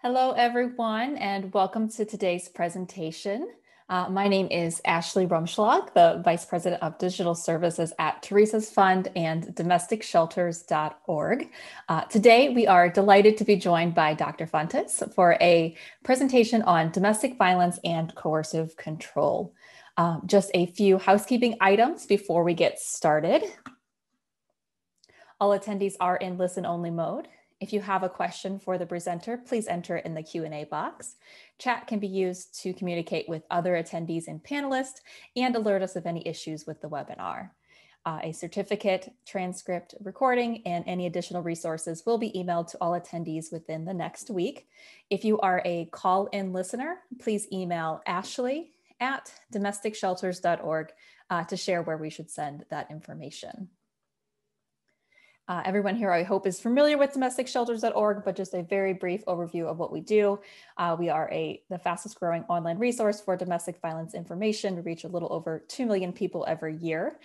Hello, everyone, and welcome to today's presentation. My name is Ashley Rumschlag, the Vice President of Digital Services at Teresa's Fund and domesticshelters.org. Today, we are delighted to be joined by Dr. Fontes for a presentation on domestic violence and coercive control. Just a few housekeeping items before we get started. All attendees are in listen-only mode. If you have a question for the presenter, please enter it in the Q&A box. Chat can be used to communicate with other attendees and panelists and alert us of any issues with the webinar. A certificate, transcript, recording, and any additional resources will be emailed to all attendees within the next week. If you are a call-in listener, please email ashley@domesticshelters.org to share where we should send that information. Everyone here, I hope, is familiar with domesticshelters.org, but just a very brief overview of what we do. We are the fastest growing online resource for domestic violence information. We reach a little over 2 million people every year.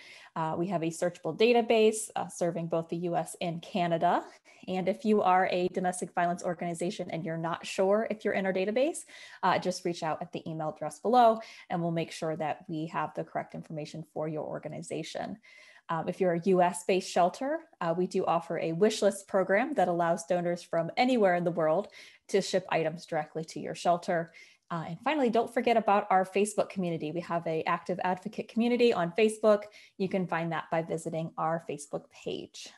We have a searchable database serving both the US and Canada. And if you are a domestic violence organization and you're not sure if you're in our database, just reach out at the email address below, and we'll make sure that we have the correct information for your organization. If you're a US-based shelter, we do offer a wish list program that allows donors from anywhere in the world to ship items directly to your shelter. And finally, don't forget about our Facebook community. We have an active advocate community on Facebook. You can find that by visiting our Facebook page.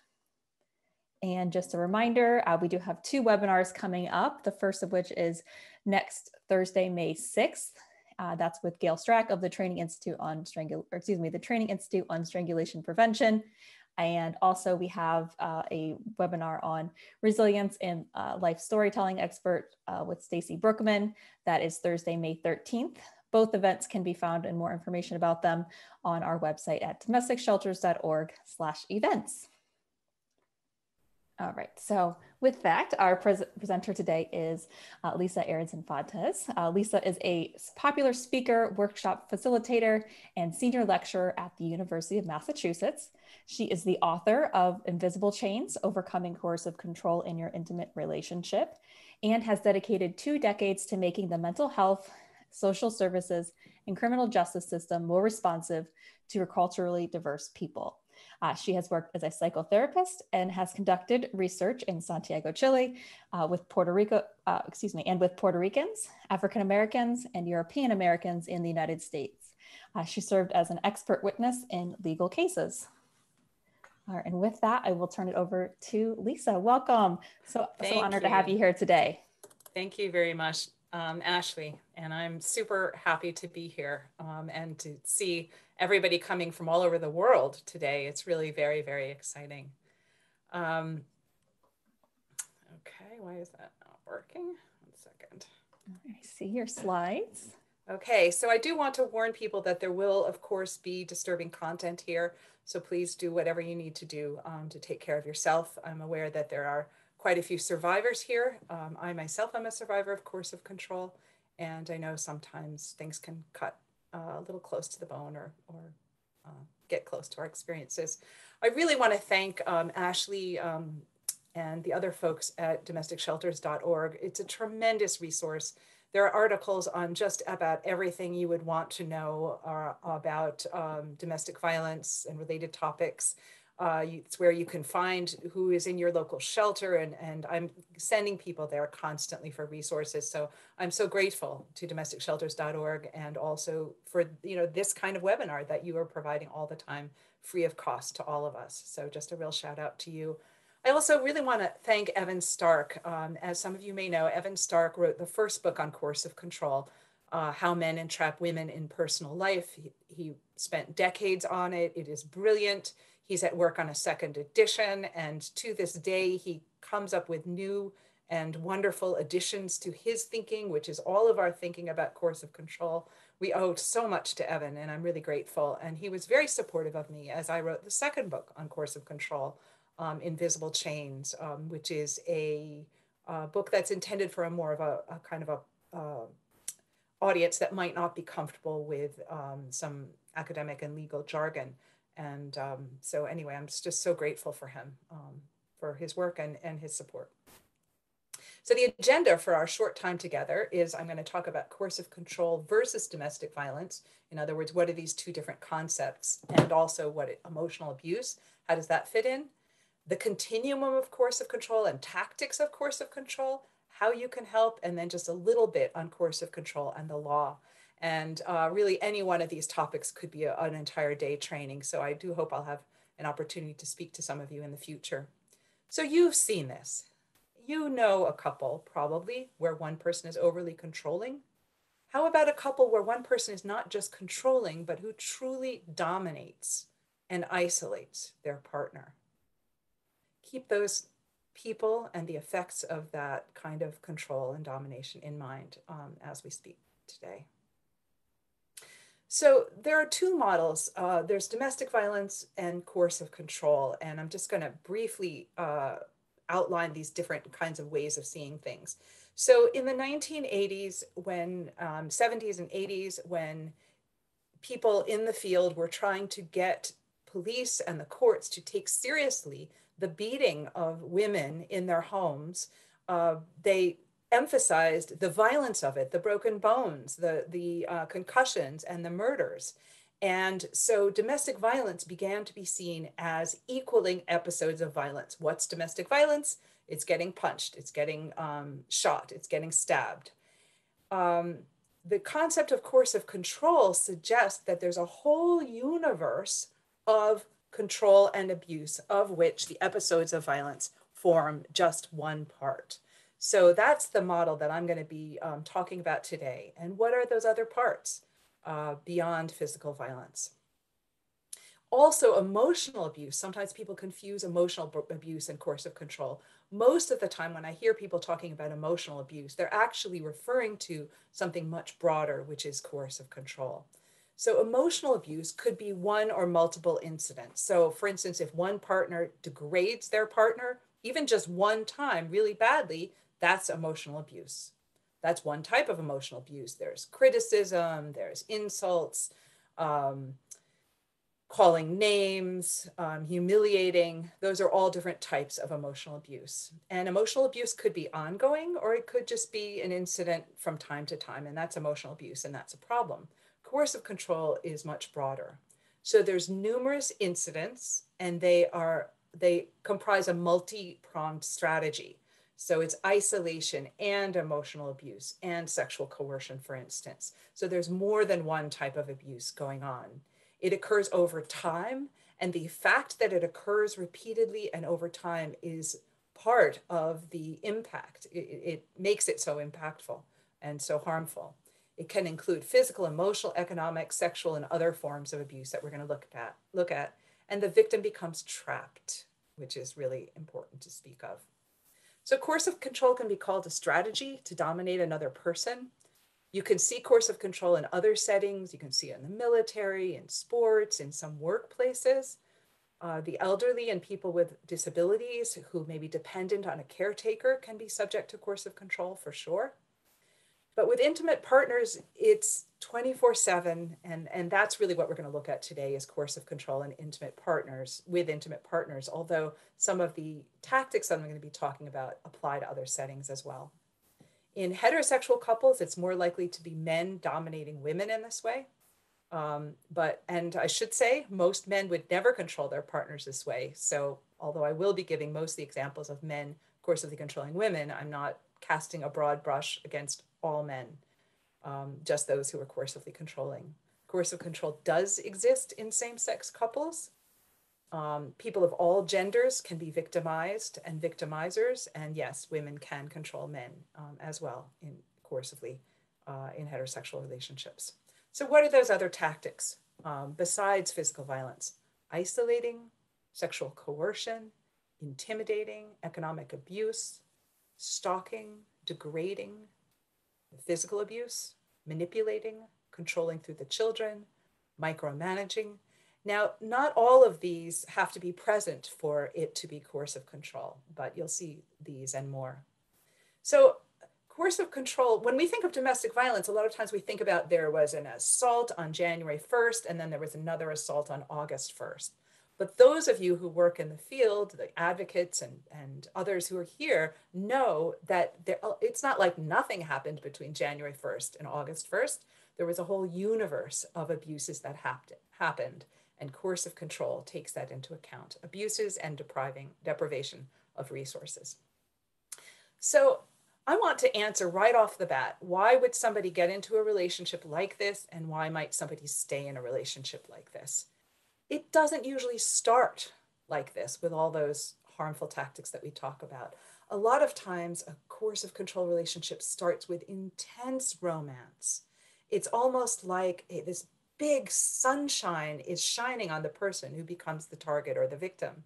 And just a reminder, we do have 2 webinars coming up, the first of which is next Thursday, May 6th. That's with Gail Strack of the Training Institute on Strangulation Prevention. And also we have a webinar on resilience and life storytelling expert with Stacy Brookman. That is Thursday, May 13th. Both events can be found and more information about them on our website at domesticshelters.org/events. All right, so with that, our presenter today is Lisa Aronson Fontes. Lisa is a popular speaker, workshop facilitator, and senior lecturer at the University of Massachusetts. She is the author of Invisible Chains, Overcoming Coercive Control in Your Intimate Relationship, and has dedicated 2 decades to making the mental health, social services, and criminal justice system more responsive to culturally diverse people. She has worked as a psychotherapist and has conducted research in Santiago, Chile, with Puerto Ricans, African Americans, and European Americans in the United States. She served as an expert witness in legal cases. All right, and with that, I will turn it over to Lisa. Welcome. So honored to have you here today. Thank you very much, Ashley, and I'm super happy to be here and to see everybody coming from all over the world today. It's really very, very exciting. Okay, why is that not working? 1 second. I see your slides. Okay, so I do want to warn people that there will, of course, be disturbing content here. So please do whatever you need to do to take care of yourself. I'm aware that there are quite a few survivors here. I myself am a survivor of coercive control, and I know sometimes things can cut a little close to the bone or get close to our experiences. I really want to thank Ashley and the other folks at domesticshelters.org. It's a tremendous resource. There are articles on just about everything you would want to know about domestic violence and related topics. It's where you can find who is in your local shelter, and I'm sending people there constantly for resources. So I'm so grateful to domesticshelters.org and also for this kind of webinar that you are providing all the time, free of cost to all of us. So just a real shout out to you. I also really want to thank Evan Stark. As some of you may know, Evan Stark wrote the first book on coercive control, How Men Entrap Women in Personal Life. He spent decades on it. It is brilliant. He's at work on a 2nd edition, and to this day, he comes up with new and wonderful additions to his thinking, which is all of our thinking about coercive control. We owe so much to Evan, and I'm really grateful. And he was very supportive of me as I wrote the 2nd book on coercive control, Invisible Chains, which is a book that's intended for a more of a kind of a audience that might not be comfortable with some academic and legal jargon. And so anyway, I'm just so grateful for him, for his work and his support. So the agenda for our short time together is I'm going to talk about coercive control versus domestic violence. In other words, what are these two different concepts? And also emotional abuse, how does that fit in? The continuum of coercive control and tactics of coercive control, how you can help, and then just a little bit on coercive control and the law. And really any one of these topics could be an entire day training. So I do hope I'll have an opportunity to speak to some of you in the future. So you've seen this. You know a couple probably where one person is overly controlling. How about a couple where one person is not just controlling, but who truly dominates and isolates their partner? Keep those people and the effects of that kind of control and domination in mind as we speak today. So there are two models. There's domestic violence and coercive control. And I'm just going to briefly outline these different kinds of ways of seeing things. So in the 1980s, 70s and 80s, when people in the field were trying to get police and the courts to take seriously the beating of women in their homes, they emphasized the violence of it, the broken bones, the concussions, and the murders. And so domestic violence began to be seen as equaling episodes of violence. What's domestic violence? It's getting punched, it's getting shot, it's getting stabbed. The concept of coercive control suggests that there's a whole universe of control and abuse, of which the episodes of violence form just one part. So that's the model that I'm going to be talking about today. And what are those other parts beyond physical violence? Also, emotional abuse. Sometimes people confuse emotional abuse and coercive control. Most of the time when I hear people talking about emotional abuse, they're actually referring to something much broader, which is coercive control. So emotional abuse could be one or multiple incidents. So for instance, if one partner degrades their partner, even just one time really badly, that's emotional abuse. That's one type of emotional abuse. There's criticism, there's insults, calling names, humiliating. Those are all different types of emotional abuse. And emotional abuse could be ongoing, or it could just be an incident from time to time, and that's emotional abuse, and that's a problem. Coercive control is much broader. So there's numerous incidents, and they comprise a multi-pronged strategy. So it's isolation and emotional abuse and sexual coercion, for instance. So there's more than one type of abuse going on. It occurs over time, and the fact that it occurs repeatedly and over time is part of the impact. It makes it so impactful and so harmful. It can include physical, emotional, economic, sexual, and other forms of abuse that we're going to look at. And the victim becomes trapped, which is really important to speak of. So coercive control can be called a strategy to dominate another person. You can see coercive control in other settings. You can see it in the military, in sports, in some workplaces. The elderly and people with disabilities who may be dependent on a caretaker can be subject to coercive control for sure. But with intimate partners, it's 24/7, and that's really what we're going to look at today is coercive control and intimate partners, with intimate partners, although some of the tactics that I'm going to be talking about apply to other settings as well. In heterosexual couples, it's more likely to be men dominating women in this way. And I should say, most men would never control their partners this way. So although I will be giving most of the examples of men coercively controlling women, I'm not casting a broad brush against all men, just those who are coercively controlling. Coercive control does exist in same-sex couples. People of all genders can be victimized and victimizers. And yes, women can control men as well coercively in heterosexual relationships. So what are those other tactics besides physical violence? Isolating, sexual coercion, intimidating, economic abuse, stalking, degrading, physical abuse, manipulating, controlling through the children, micromanaging. Now, not all of these have to be present for it to be coercive control, but you'll see these and more. So coercive control, when we think of domestic violence, a lot of times we think about there was an assault on January 1st, and then there was another assault on August 1st. But those of you who work in the field, the advocates and others who are here, know that it's not like nothing happened between January 1st and August 1st. There was a whole universe of abuses that happened, and coercive control takes that into account. Abuses and deprivation of resources. So I want to answer right off the bat, why would somebody get into a relationship like this, and why might somebody stay in a relationship like this? It doesn't usually start like this with all those harmful tactics that we talk about. A lot of times, a coercive control relationship starts with intense romance. It's almost like this big sunshine is shining on the person who becomes the target or the victim.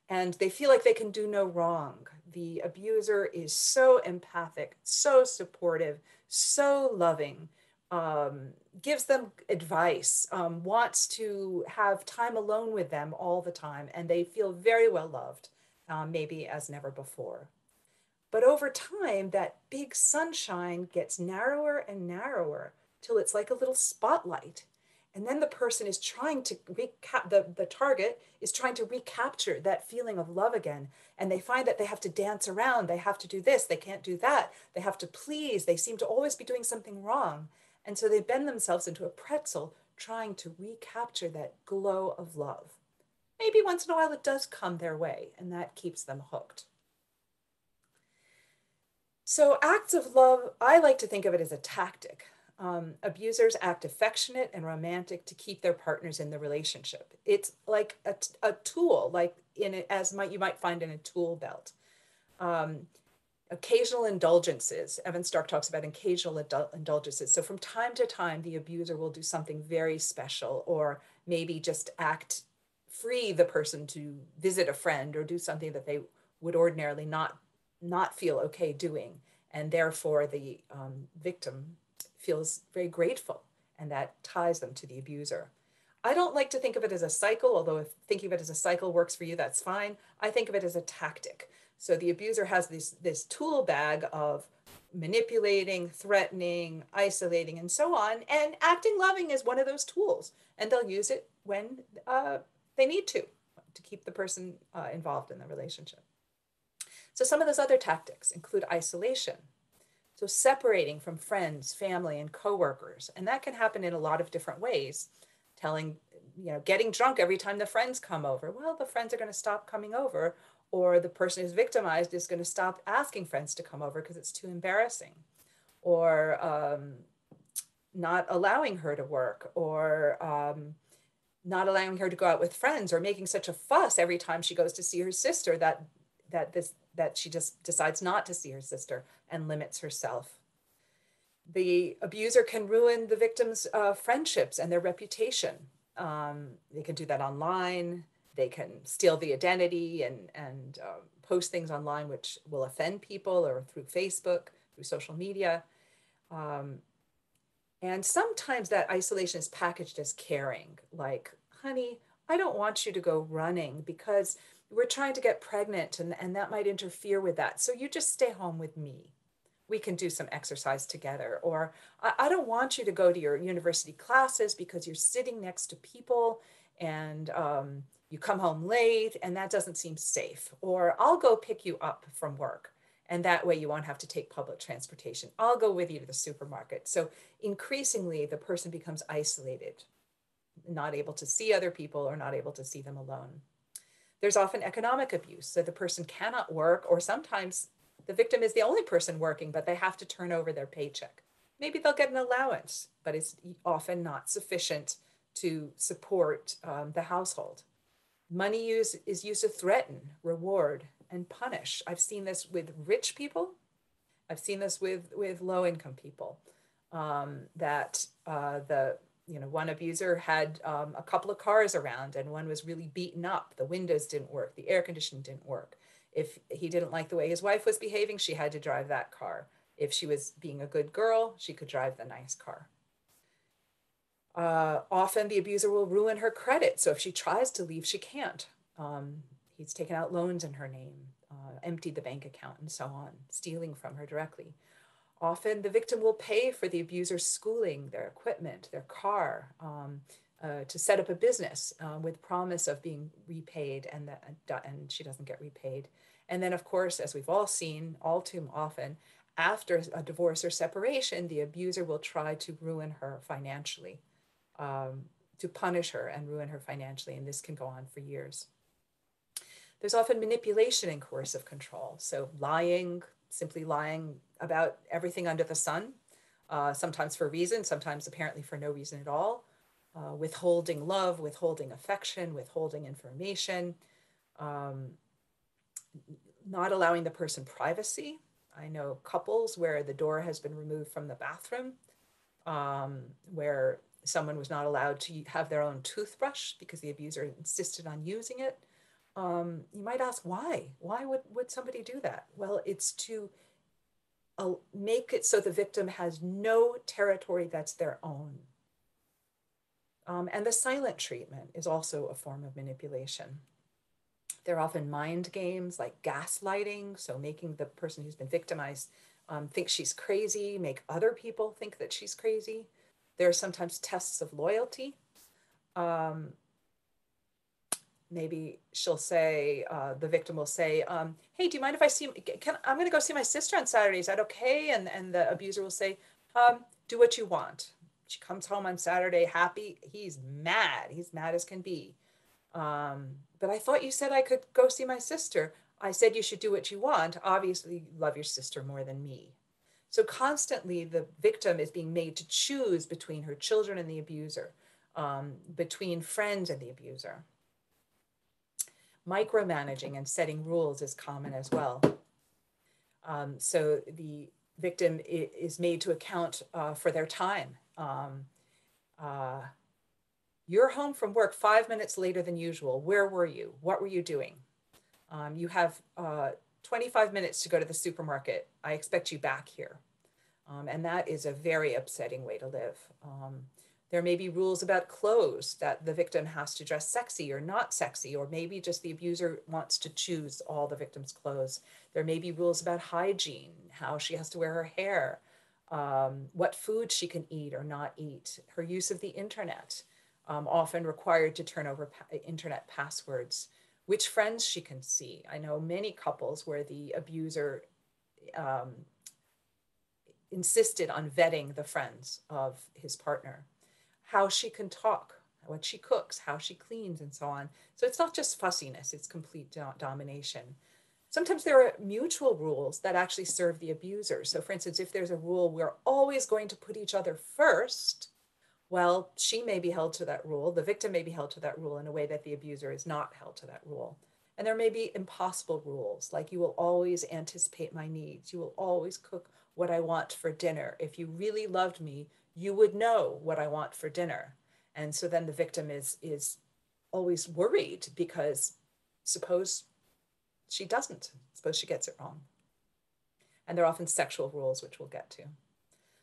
And they feel like they can do no wrong. The abuser is so empathic, so supportive, so loving, gives them advice, wants to have time alone with them all the time, and they feel very well loved, maybe as never before. But over time, that big sunshine gets narrower and narrower till it's like a little spotlight. And then the person is trying to the target is trying to recapture that feeling of love again. And they find that they have to dance around. They have to do this. They can't do that. They have to please. They seem to always be doing something wrong. And so they bend themselves into a pretzel trying to recapture that glow of love. Maybe once in a while it does come their way, and that keeps them hooked. So acts of love, I like to think of it as a tactic. Abusers act affectionate and romantic to keep their partners in the relationship. It's like a tool, like in it, you might find in a tool belt. Occasional indulgences. Evan Stark talks about occasional indulgences. So from time to time, the abuser will do something very special, or maybe just free the person to visit a friend or do something that they would ordinarily not feel okay doing. And therefore the victim feels very grateful, and that ties them to the abuser. I don't like to think of it as a cycle, although if thinking of it as a cycle works for you, that's fine. I think of it as a tactic. So the abuser has this tool bag of manipulating, threatening, isolating, and so on. And acting loving is one of those tools. And they'll use it when they need to keep the person involved in the relationship. So some of those other tactics include isolation. So separating from friends, family, and coworkers. And that can happen in a lot of different ways. Getting drunk every time the friends come over. Well, the friends are going to stop coming over, or the person who's victimized is going to stop asking friends to come over because it's too embarrassing. Or not allowing her to work, or not allowing her to go out with friends, or making such a fuss every time she goes to see her sister that she just decides not to see her sister and limits herself. The abuser can ruin the victim's friendships and their reputation. They can do that online. They can steal the identity and post things online which will offend people, or through Facebook, through social media. And sometimes that isolation is packaged as caring, like, honey, I don't want you to go running because we're trying to get pregnant, and that might interfere with that. So you just stay home with me. We can do some exercise together. Or I don't want you to go to your university classes because you're sitting next to people and you come home late and that doesn't seem safe. Or I'll go pick you up from work, and that way you won't have to take public transportation. I'll go with you to the supermarket. So increasingly the person becomes isolated, not able to see other people or not able to see them alone. There's often economic abuse. So the person cannot work, or sometimes the victim is the only person working, but they have to turn over their paycheck. Maybe they'll get an allowance, but it's often not sufficient to support the household. Money is used to threaten, reward, and punish. I've seen this with rich people. I've seen this with low-income people. One abuser had a couple of cars around, and one was really beaten up. The windows didn't work. The air conditioning didn't work. If he didn't like the way his wife was behaving, she had to drive that car. If she was being a good girl, she could drive the nice car. Often the abuser will ruin her credit. So if she tries to leave, she can't. He's taken out loans in her name, emptied the bank account, and so on, stealing from her directly. Often the victim will pay for the abuser's schooling, their equipment, their car. to set up a business with promise of being repaid, and she doesn't get repaid. And then, of course, as we've all seen all too often, after a divorce or separation, the abuser will try to ruin her financially, to punish her and ruin her financially. And this can go on for years. There's often manipulation in coercive control. So lying, simply lying about everything under the sun, sometimes for a reason, sometimes apparently for no reason at all. Withholding love, withholding affection, withholding information, not allowing the person privacy. I know couples where the door has been removed from the bathroom, where someone was not allowed to have their own toothbrush because the abuser insisted on using it. You might ask, why? Why would somebody do that? Well, it's to make it so the victim has no territory that's their own. And the silent treatment is also a form of manipulation. They're often mind games like gaslighting, so making the person who's been victimized think she's crazy, make other people think that she's crazy. There are sometimes tests of loyalty. Maybe she'll say, the victim will say, hey, do you mind if I see, I'm going to go see my sister on Saturday. Is that okay? And the abuser will say, do what you want. She comes home on Saturday happy. He's mad. He's mad as can be. But I thought you said I could go see my sister. I said you should do what you want. Obviously, you love your sister more than me. So constantly the victim is being made to choose between her children and the abuser, between friends and the abuser. Micromanaging and setting rules is common as well. So the victim is made to account for their time. You're home from work 5 minutes later than usual. Where were you? What were you doing? You have 25 minutes to go to the supermarket. I expect you back here. And that is a very upsetting way to live. There may be rules about clothes, that the victim has to dress sexy or not sexy, or maybe just the abuser wants to choose all the victim's clothes. There may be rules about hygiene, how she has to wear her hair, what food she can eat or not eat, her use of the internet, often required to turn over internet passwords, which friends she can see. I know many couples where the abuser insisted on vetting the friends of his partner, how she can talk, what she cooks, how she cleans, and so on. So it's not just fussiness, it's complete domination. Sometimes there are mutual rules that actually serve the abuser. So for instance, if there's a rule, we're always going to put each other first, well, she may be held to that rule, the victim may be held to that rule in a way that the abuser is not held to that rule. And there may be impossible rules, like you will always anticipate my needs, you will always cook what I want for dinner. If you really loved me, you would know what I want for dinner. And so then the victim is always worried, because suppose she doesn't, suppose she gets it wrong. And there are often sexual rules, which we'll get to.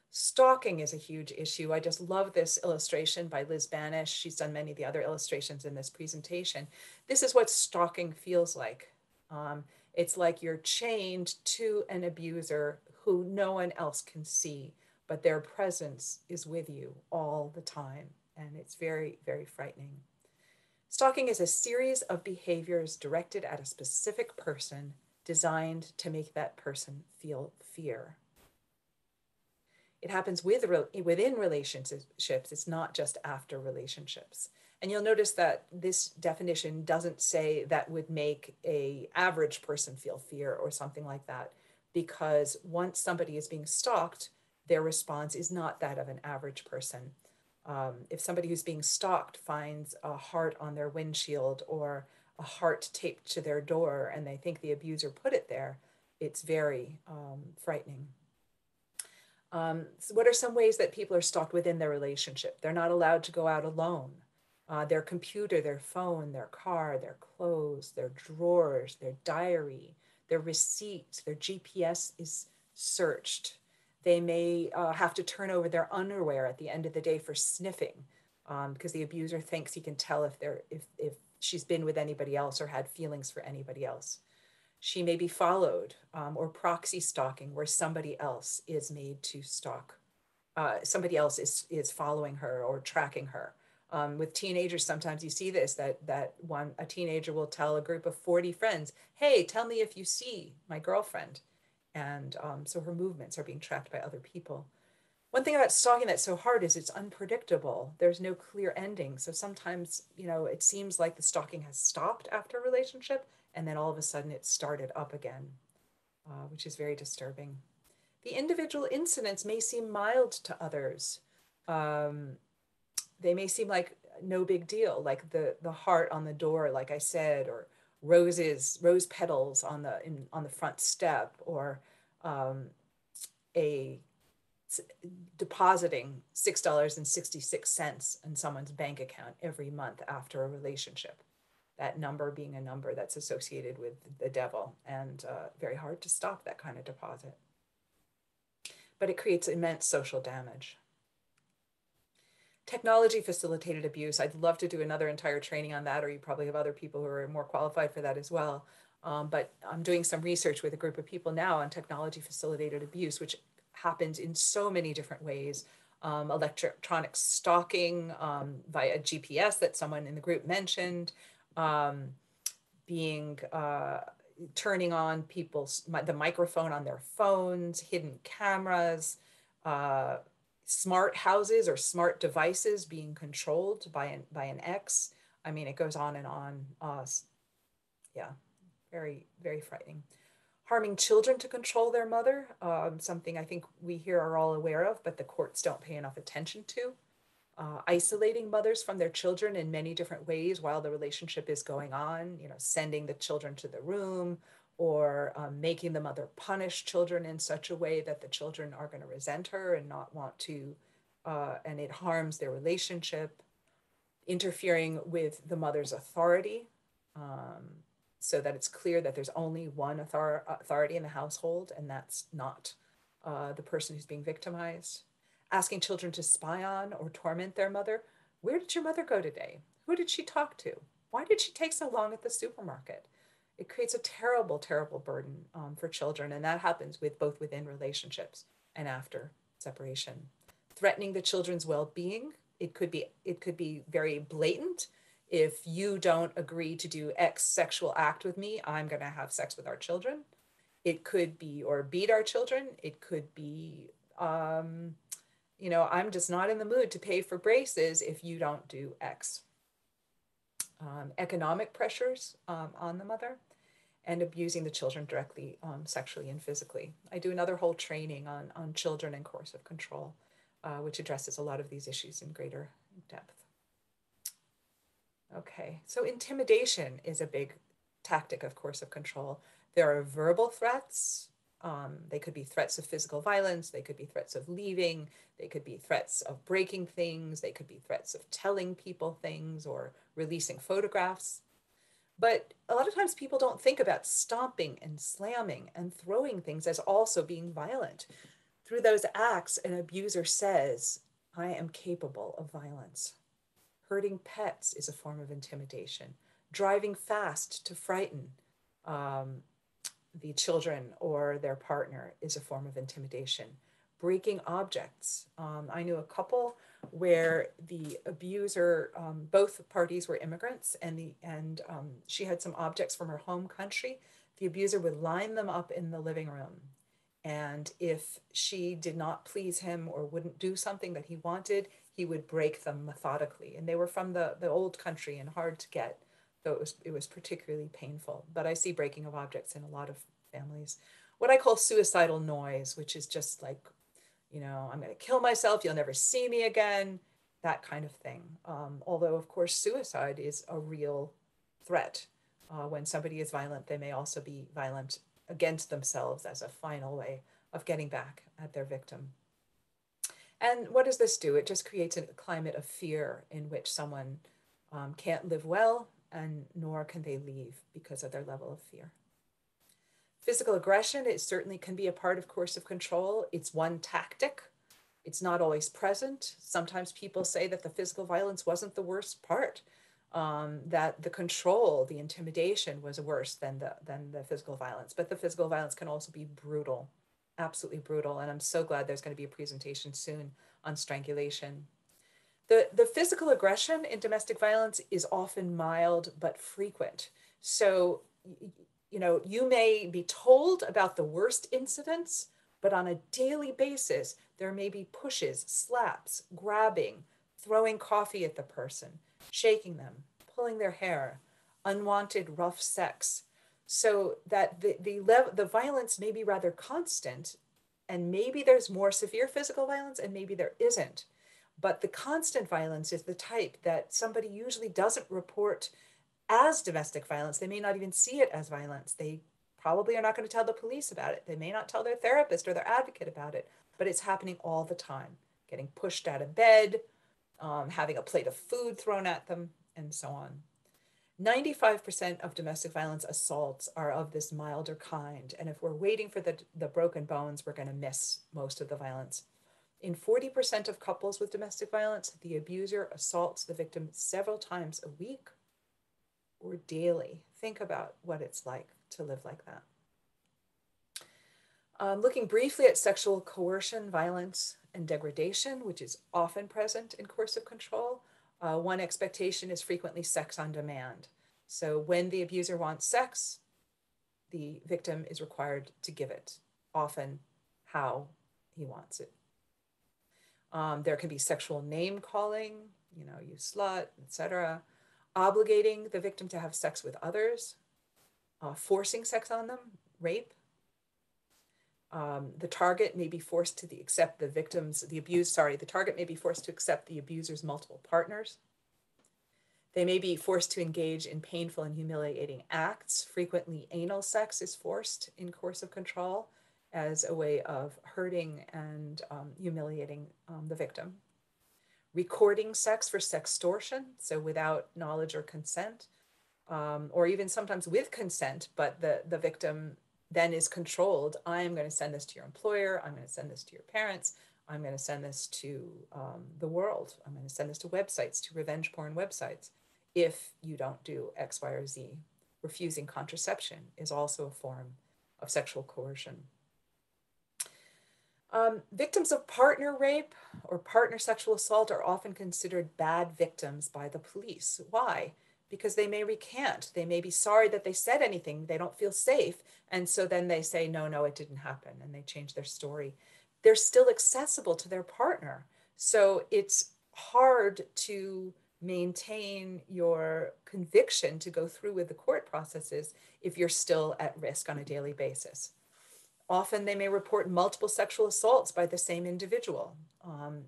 Stalking is a huge issue. I just love this illustration by Liz Banish. She's done many of the other illustrations in this presentation. This is what stalking feels like. It's like you're chained to an abuser who no one else can see, but their presence is with you all the time. And it's very, very frightening. Stalking is a series of behaviors directed at a specific person, designed to make that person feel fear. It happens within relationships. It's not just after relationships. And you'll notice that this definition doesn't say that would make an average person feel fear or something like that, because once somebody is being stalked, their response is not that of an average person. If somebody who's being stalked finds a heart on their windshield or a heart taped to their door and they think the abuser put it there, it's very frightening. So what are some ways that people are stalked within their relationship? They're not allowed to go out alone. Their computer, their phone, their car, their clothes, their drawers, their diary, their receipts, their GPS is searched. They may have to turn over their underwear at the end of the day for sniffing, because the abuser thinks he can tell if she's been with anybody else or had feelings for anybody else. She may be followed, or proxy stalking, where somebody else is made to stalk. Somebody else is following her or tracking her. With teenagers, sometimes you see this, that a teenager will tell a group of 40 friends, hey, tell me if you see my girlfriend. And so her movements are being tracked by other people. One thing about stalking that's so hard is it's unpredictable. There's no clear ending. So sometimes, it seems like the stalking has stopped after a relationship, and then all of a sudden it started up again, which is very disturbing. The individual incidents may seem mild to others. Um, they may seem like no big deal, like the heart on the door, like I said, or rose petals on the front step, or um, a depositing $6.66 in someone's bank account every month after a relationship. That number being a number that's associated with the devil, and very hard to stop that kind of deposit. But it creates immense social damage. Technology facilitated abuse. I'd love to do another entire training on that, or you probably have other people who are more qualified for that as well. But I'm doing some research with a group of people now on technology facilitated abuse, which happens in so many different ways. Electronic stalking via GPS that someone in the group mentioned, being turning on the microphone on their phones, hidden cameras, smart houses or smart devices being controlled by an ex. I mean, it goes on and on. Yeah, very, very frightening. Harming children to control their mother, something I think we here are all aware of, but the courts don't pay enough attention to. Isolating mothers from their children in many different ways while the relationship is going on, sending the children to the room, or making the mother punish children in such a way that the children are going to resent her and not want to, and it harms their relationship. Interfering with the mother's authority, so that it's clear that there's only one authority in the household, and that's not the person who's being victimized. Asking children to spy on or torment their mother. Where did your mother go today? Who did she talk to? Why did she take so long at the supermarket? It creates a terrible, terrible burden for children, and that happens both within relationships and after separation. Threatening the children's well-being. It could be very blatant. If you don't agree to do X sexual act with me, I'm going to have sex with our children. It could be, or beat our children. It could be, I'm just not in the mood to pay for braces if you don't do X. Economic pressures on the mother, and abusing the children directly, sexually and physically. I do another whole training on children and coercive control, which addresses a lot of these issues in greater depth. Okay, so intimidation is a big tactic of coercive control. There are verbal threats. They could be threats of physical violence. They could be threats of leaving. They could be threats of breaking things. They could be threats of telling people things or releasing photographs. But a lot of times people don't think about stomping and slamming and throwing things as also being violent. Through those acts, an abuser says, I am capable of violence. Hurting pets is a form of intimidation. Driving fast to frighten the children or their partner is a form of intimidation. Breaking objects. I knew a couple where the abuser, both parties were immigrants, and she had some objects from her home country. The abuser would line them up in the living room, and if she did not please him or wouldn't do something that he wanted, he would break them methodically. And they were from the old country and hard to get, so it was particularly painful. But I see breaking of objects in a lot of families. What I call suicidal noise, which is just like, I'm going to kill myself, you'll never see me again, that kind of thing. Although, of course, suicide is a real threat. When somebody is violent, they may also be violent against themselves as a final way of getting back at their victim. And what does this do? It just creates a climate of fear in which someone can't live well, and nor can they leave because of their level of fear. Physical aggression, it certainly can be a part of coercive control. It's one tactic. It's not always present. Sometimes people say that the physical violence wasn't the worst part, that the control, the intimidation was worse than the physical violence. But the physical violence can also be brutal, absolutely brutal. And I'm so glad there's going to be a presentation soon on strangulation. The physical aggression in domestic violence is often mild but frequent. So, you may be told about the worst incidents, but on a daily basis, there may be pushes, slaps, grabbing, throwing coffee at the person, shaking them, pulling their hair, unwanted rough sex. So that the violence may be rather constant, and maybe there's more severe physical violence and maybe there isn't. But the constant violence is the type that somebody usually doesn't report as domestic violence. They may not even see it as violence. They probably are not going to tell the police about it. They may not tell their therapist or their advocate about it, but it's happening all the time. Getting pushed out of bed, having a plate of food thrown at them, and so on. 95% of domestic violence assaults are of this milder kind. And if we're waiting for the broken bones, we're going to miss most of the violence. In 40% of couples with domestic violence, the abuser assaults the victim several times a week or daily. Think about what it's like to live like that. Looking briefly at sexual coercion, violence, and degradation, which is often present in coercive control, one expectation is frequently sex on demand. So when the abuser wants sex, the victim is required to give it, often how he wants it. There can be sexual name calling, you slut, etc. Obligating the victim to have sex with others, forcing sex on them, rape. The target may be forced to accept the target may be forced to accept the abuser's multiple partners. They may be forced to engage in painful and humiliating acts. Frequently, anal sex is forced in coercive control as a way of hurting and humiliating the victim. Recording sex for sextortion, so without knowledge or consent, or even sometimes with consent, but the victim then is controlled. I'm going to send this to your employer. I'm going to send this to your parents. I'm going to send this to the world. I'm going to send this to websites, to revenge porn websites, if you don't do X, Y, or Z. Refusing contraception is also a form of sexual coercion. Victims of partner rape or partner sexual assault are often considered bad victims by the police. Why? Because they may recant. They may be sorry that they said anything. They don't feel safe. And so then they say, no, it didn't happen. And they change their story. They're still accessible to their partner. So it's hard to maintain your conviction to go through with the court processes if you're still at risk on a daily basis. Often they may report multiple sexual assaults by the same individual,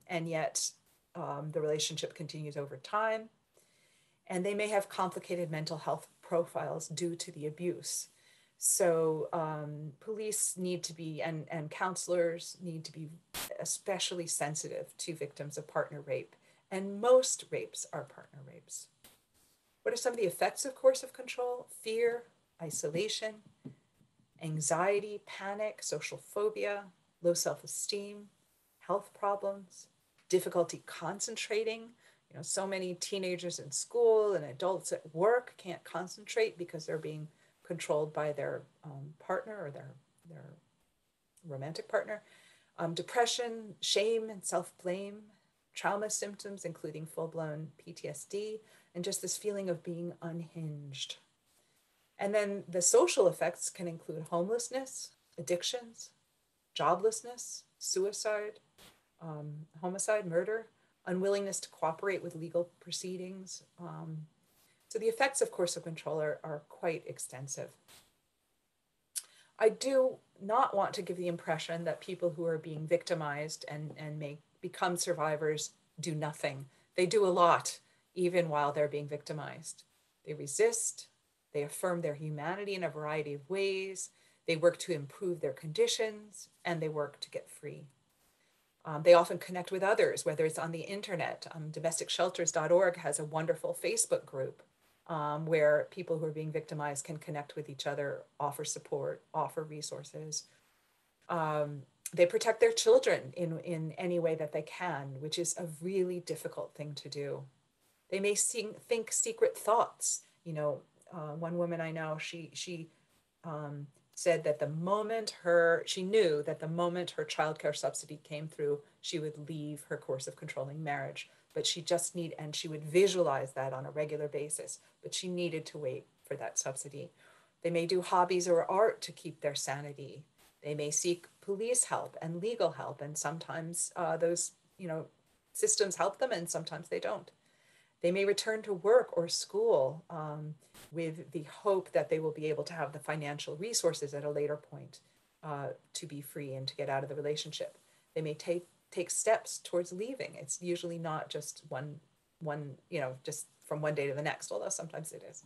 and yet the relationship continues over time. And they may have complicated mental health profiles due to the abuse. So police need to be, and counselors need to be especially sensitive to victims of partner rape. And most rapes are partner rapes. What are some of the effects of coercive control? Fear, isolation, anxiety, panic, social phobia, low self-esteem, health problems, difficulty concentrating. So many teenagers in school and adults at work can't concentrate because they're being controlled by their partner or their romantic partner. Depression, shame, and self-blame, trauma symptoms, including full-blown PTSD, and just this feeling of being unhinged. And then the social effects can include homelessness, addictions, joblessness, suicide, homicide, murder, unwillingness to cooperate with legal proceedings. So the effects of coercive control are quite extensive. I do not want to give the impression that people who are being victimized and may become survivors do nothing. They do a lot, even while they're being victimized. They resist. They affirm their humanity in a variety of ways. They work to improve their conditions, and they work to get free. They often connect with others, whether it's on the internet. Domesticshelters.org has a wonderful Facebook group where people who are being victimized can connect with each other, offer support, offer resources. They protect their children in any way that they can, which is a really difficult thing to do. They may think secret thoughts. One woman I know, she said that she knew that the moment her childcare subsidy came through, she would leave her coercive controlling marriage. but she would visualize that on a regular basis, but she needed to wait for that subsidy. They may do hobbies or art to keep their sanity. They may seek police help and legal help, and sometimes those systems help them, and sometimes they don't. They may return to work or school with the hope that they will be able to have the financial resources at a later point to be free and to get out of the relationship. They may take steps towards leaving. It's usually not just one, just from one day to the next, although sometimes it is.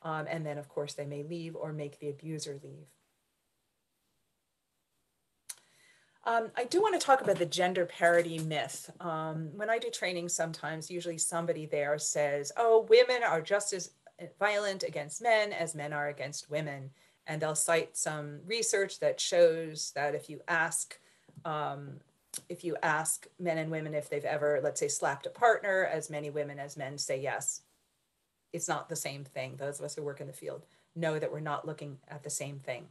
And then, of course, they may leave or make the abuser leave. I do want to talk about the gender parity myth. When I do training, sometimes, usually somebody there says, oh, women are just as violent against men as men are against women. And they'll cite some research that shows that if you ask men and women if they've ever, let's say, slapped a partner, as many women as men say yes. It's not the same thing. Those of us who work in the field know that we're not looking at the same thing.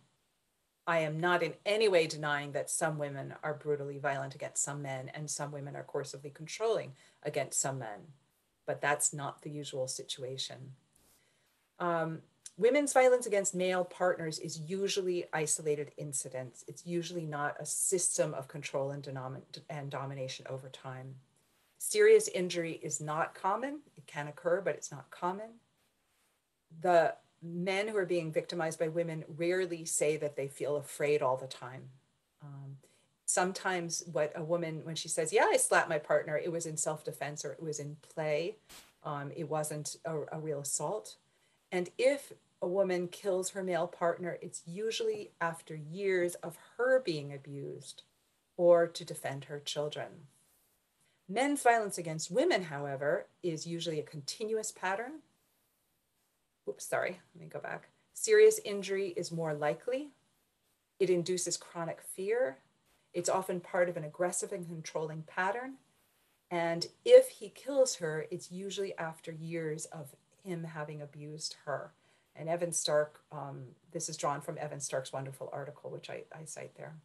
I am not in any way denying that some women are brutally violent against some men and some women are coercively controlling against some men, but that's not the usual situation. Women's violence against male partners is usually isolated incidents. It's usually not a system of control and domination over time. Serious injury is not common. It can occur, but it's not common. The men who are being victimized by women rarely say that they feel afraid all the time. Sometimes what a woman, when she says, yeah, I slapped my partner, it was in self-defense or it was in play. It wasn't a real assault. And if a woman kills her male partner, it's usually after years of her being abused or to defend her children. Men's violence against women, however, is usually a continuous pattern. Let me go back. Serious injury is more likely. It induces chronic fear. It's often part of an aggressive and controlling pattern. And if he kills her, it's usually after years of him having abused her. And Evan Stark, this is drawn from Evan Stark's wonderful article, which I cite there.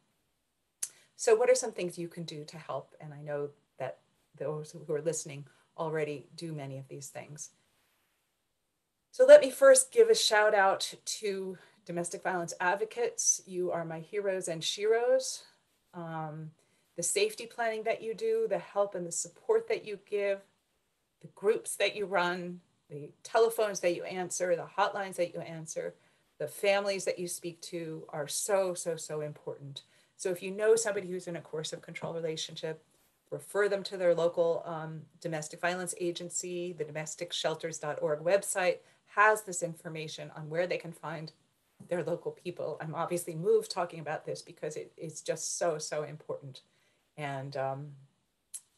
So what are some things you can do to help? And I know that those who are listening already do many of these things. So let me first give a shout out to domestic violence advocates. You are my heroes and sheroes. The safety planning that you do, the help and the support that you give, the groups that you run, the telephones that you answer, the hotlines that you answer, the families that you speak to are so, so, so important. So if you know somebody who's in a coercive control relationship, refer them to their local domestic violence agency. The domesticshelters.org website has this information on where they can find their local people. I'm obviously moved talking about this because it's just so, so important. And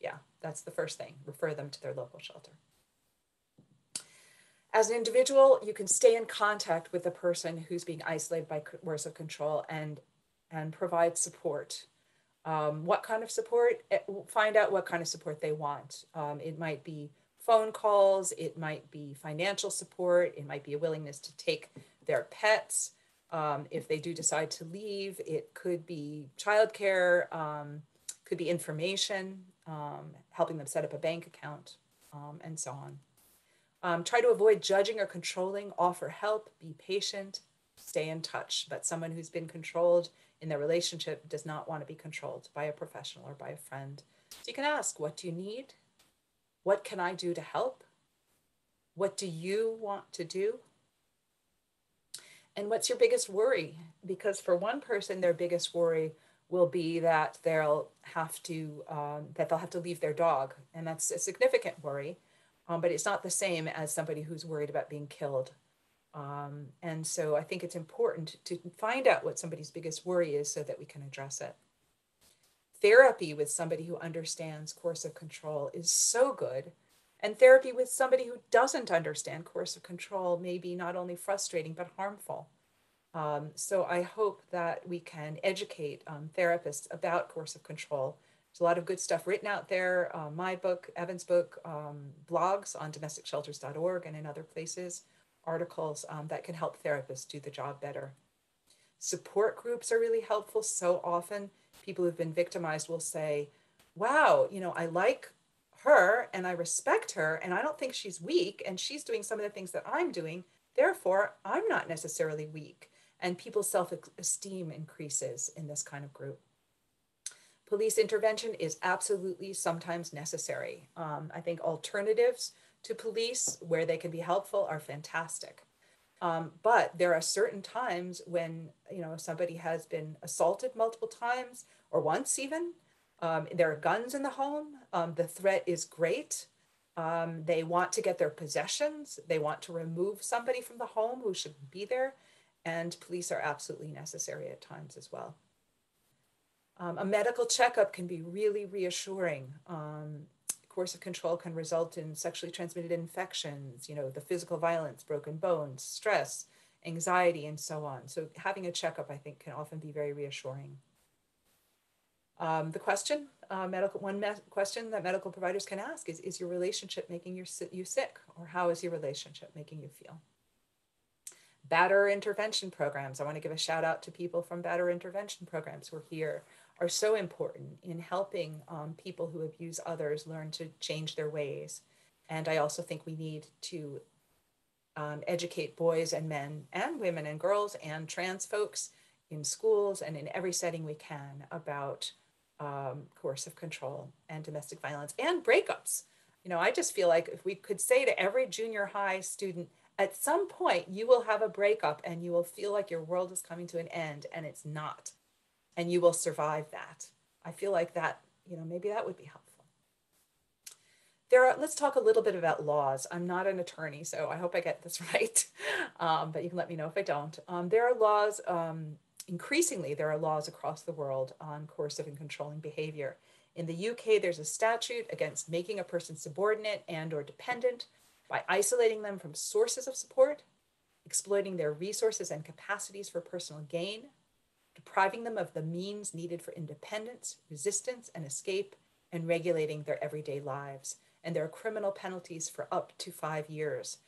yeah, that's the first thing. Refer them to their local shelter. As an individual, you can stay in contact with the person who's being isolated by coercive control and provide support. What kind of support? Find out what kind of support they want. It might be phone calls, it might be financial support, it might be a willingness to take their pets. If they do decide to leave, it could be childcare, could be information, helping them set up a bank account, and so on. Try to avoid judging or controlling, offer help, be patient, stay in touch. But someone who's been controlled in their relationship does not want to be controlled by a professional or by a friend. So you can ask, what do you need? What can I do to help? What do you want to do? And what's your biggest worry? Because for one person, their biggest worry will be that they'll have to leave their dog. And that's a significant worry, but it's not the same as somebody who's worried about being killed. And so I think it's important to find out what somebody's biggest worry is so that we can address it. Therapy with somebody who understands coercive control is so good. And therapy with somebody who doesn't understand coercive control may be not only frustrating, but harmful. So I hope that we can educate therapists about coercive control. There's a lot of good stuff written out there. My book, Evan's book, blogs on domesticshelters.org and in other places, articles that can help therapists do the job better. Support groups are really helpful. So often people who've been victimized will say, wow, I like her and I respect her and I don't think she's weak and she's doing some of the things that I'm doing. Therefore, I'm not necessarily weak. And people's self-esteem increases in this kind of group. Police intervention is absolutely sometimes necessary. I think alternatives to police where they can be helpful are fantastic. But there are certain times when, you know, somebody has been assaulted multiple times or once even, there are guns in the home, the threat is great. They want to get their possessions. They want to remove somebody from the home who shouldn't be there. And police are absolutely necessary at times as well. A medical checkup can be really reassuring. Coercive control can result in sexually transmitted infections, you know, the physical violence, broken bones, stress, anxiety, and so on. So having a checkup, I think, can often be very reassuring. The question, question that medical providers can ask is your relationship making you sick? Or how is your relationship making you feel? Batterer intervention programs. I want to give a shout out to people from batterer intervention programs who are here, are so important in helping people who abuse others learn to change their ways. And I also think we need to educate boys and men and women and girls and trans folks in schools and in every setting we can about coercive control and domestic violence and breakups. You know, I just feel like if we could say to every junior high student, at some point you will have a breakup and you will feel like your world is coming to an end, and it's not, and you will survive that. I feel like that, you know, maybe that would be helpful. Let's talk a little bit about laws. I'm not an attorney, so I hope I get this right, but you can let me know if I don't. There are laws, increasingly there are laws across the world on coercive and controlling behavior. In the UK, there's a statute against making a person subordinate and or dependent by isolating them from sources of support, exploiting their resources and capacities for personal gain, depriving them of the means needed for independence, resistance, and escape, and regulating their everyday lives. And there are criminal penalties for up to 5 years.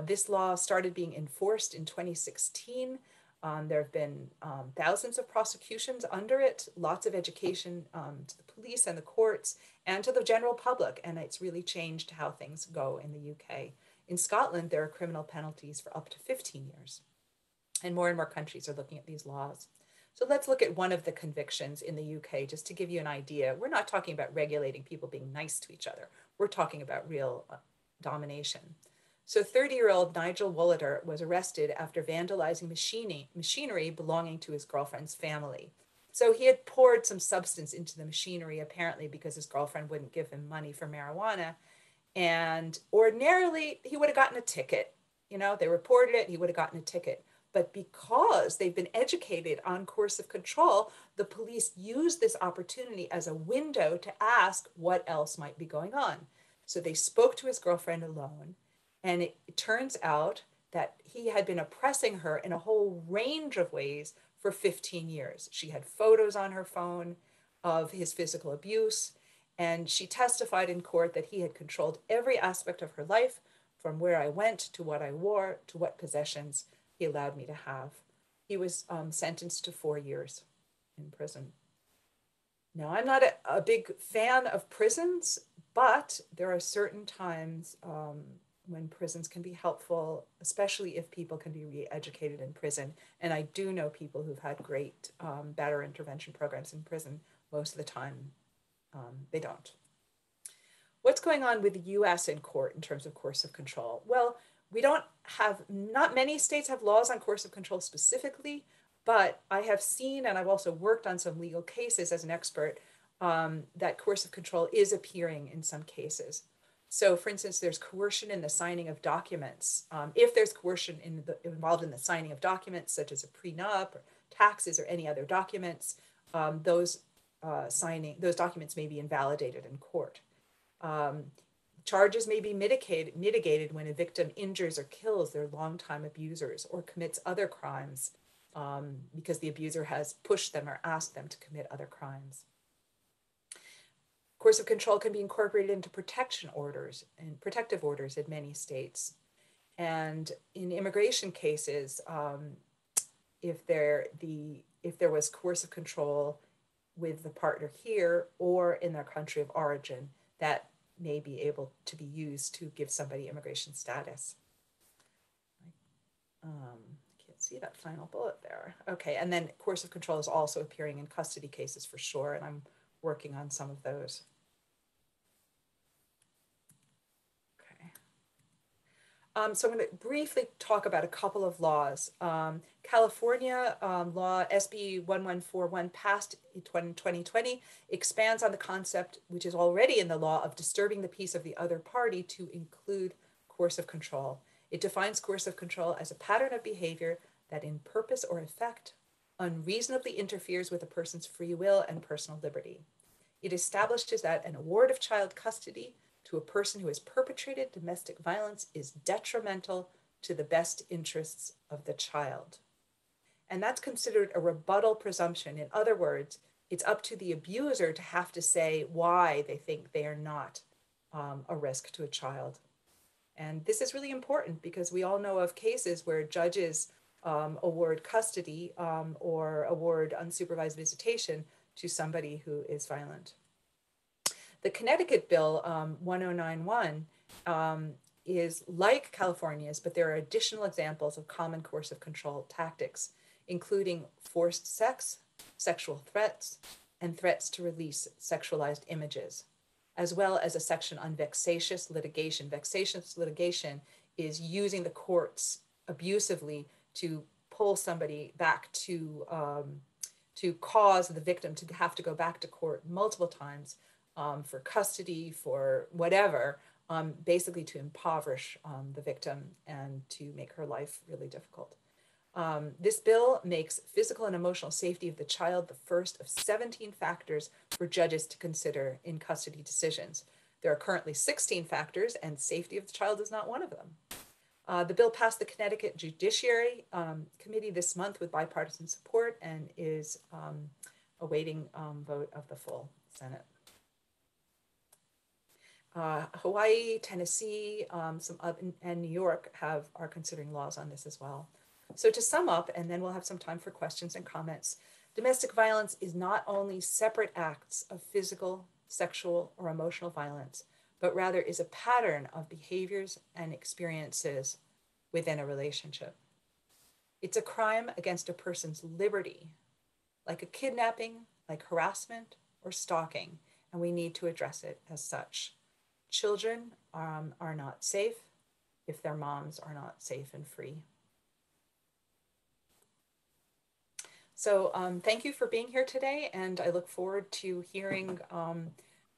This law started being enforced in 2016. There have been thousands of prosecutions under it, lots of education to the police and the courts and to the general public, and it's really changed how things go in the UK. In Scotland, there are criminal penalties for up to 15 years, and more countries are looking at these laws. So let's look at one of the convictions in the UK, just to give you an idea. We're not talking about regulating people being nice to each other. We're talking about real domination. So 30-year-old Nigel Wooliter was arrested after vandalizing machinery belonging to his girlfriend's family. So he had poured some substance into the machinery, apparently because his girlfriend wouldn't give him money for marijuana. And ordinarily, he would have gotten a ticket. You know, they reported it, he would have gotten a ticket. But because they've been educated on coercive control, the police used this opportunity as a window to ask what else might be going on. So they spoke to his girlfriend alone. And it turns out that he had been oppressing her in a whole range of ways for 15 years. She had photos on her phone of his physical abuse, and she testified in court that he had controlled every aspect of her life, from where I went to what I wore to what possessions he allowed me to have. He was sentenced to 4 years in prison. Now, I'm not a big fan of prisons, but there are certain times when prisons can be helpful, especially if people can be re-educated in prison. And I do know people who've had great batterer intervention programs in prison. Most of the time, they don't. What's going on with the US in court in terms of coercive control? Well, not many states have laws on coercive control specifically, but I have seen, and I've also worked on some legal cases as an expert, that coercive control is appearing in some cases. So for instance, there's coercion in the signing of documents. If there's coercion involved in the signing of documents, such as a prenup, or taxes, or any other documents, those documents may be invalidated in court. Charges may be mitigated when a victim injures or kills their longtime abusers or commits other crimes because the abuser has pushed them or asked them to commit other crimes. Coercive control can be incorporated into protection orders and protective orders in many states. And in immigration cases, if there was coercive control with the partner here or in their country of origin, that may be able to be used to give somebody immigration status. Can't see that final bullet there. Okay, and then coercive control is also appearing in custody cases for sure, and I'm working on some of those. So I'm going to briefly talk about a couple of laws. California law SB 1141 passed in 2020 expands on the concept, which is already in the law, of disturbing the peace of the other party to include coercive control. It defines coercive control as a pattern of behavior that in purpose or effect unreasonably interferes with a person's free will and personal liberty. It establishes that an award of child custody to a person who has perpetrated domestic violence is detrimental to the best interests of the child. And that's considered a rebuttal presumption. In other words, it's up to the abuser to have to say why they think they are not a risk to a child. And this is really important because we all know of cases where judges award custody or award unsupervised visitation to somebody who is violent. The Connecticut Bill 1091 is like California's, but there are additional examples of common coercive control tactics, including forced sex, sexual threats, and threats to release sexualized images, as well as a section on vexatious litigation. Vexatious litigation is using the courts abusively to pull somebody back to cause the victim to have to go back to court multiple times for custody, for whatever, basically to impoverish the victim and to make her life really difficult. This bill makes physical and emotional safety of the child the first of 17 factors for judges to consider in custody decisions. There are currently 16 factors, and safety of the child is not one of them. The bill passed the Connecticut Judiciary Committee this month with bipartisan support and is awaiting vote of the full Senate. Hawaii, Tennessee, and New York are considering laws on this as well. So to sum up, and then we'll have some time for questions and comments, domestic violence is not only separate acts of physical, sexual, or emotional violence, but rather is a pattern of behaviors and experiences within a relationship. It's a crime against a person's liberty, like a kidnapping, like harassment, or stalking, and we need to address it as such. Children are not safe if their moms are not safe and free. So thank you for being here today, and I look forward to hearing